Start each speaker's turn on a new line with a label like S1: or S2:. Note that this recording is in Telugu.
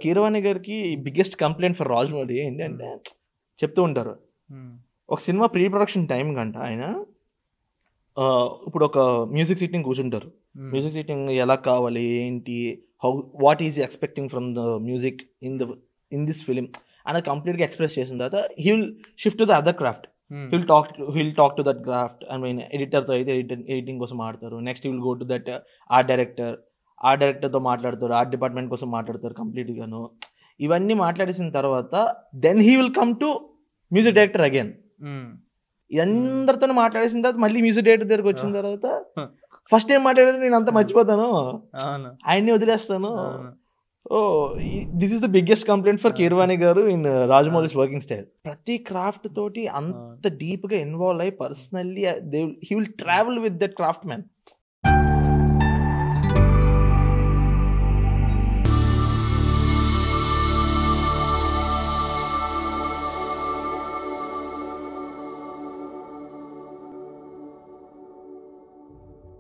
S1: కీరవాణి గారికి బిగ్గెస్ట్ కంప్లైంట్ ఫర్ రాజమౌళి ఏంటంటే చెప్తూ ఉంటారు, ఒక సినిమా ప్రీ ప్రొడక్షన్ టైం కంట ఆయన ఇప్పుడు ఒక మ్యూజిక్ సిట్టింగ్ కూర్చుంటారు. మ్యూజిక్ సిట్టింగ్ ఎలా కావాలి ఏంటి, what is expecting from the music in this film అనేది కంప్లీట్గా ఎక్స్ప్రెస్ చేసిన తర్వాత he will shift to the other craft. he'll talk to that craft. I mean, ఎడిటర్తో అయితే ఎడిటింగ్ కోసం మాట్లాడతారు. Next will go to that art డైరెక్టర్తో మాట్లాడతారు, ఆర్ట్ డిపార్ట్మెంట్ కోసం మాట్లాడతారు కంప్లీట్గాను. ఇవన్నీ మాట్లాడేసిన తర్వాత then he will come to music director again. అందరితో మాట్లాడేసిన తర్వాత మళ్ళీ మ్యూజిక్ డైరెక్టర్ దగ్గరకు వచ్చిన తర్వాత ఫస్ట్ ఏం మాట్లాడారు నేను అంతా మర్చిపోతాను, ఆయన్ని వదిలేస్తాను. This is the biggest complaint for Keeravani గారు ఇన్ రాజమౌళిస్ వర్కింగ్ స్టైల్. ప్రతి క్రాఫ్ట్ తోటి అంత డీప్ గా ఇన్వాల్వ్ అయ్యి personally he will travel with that craft man.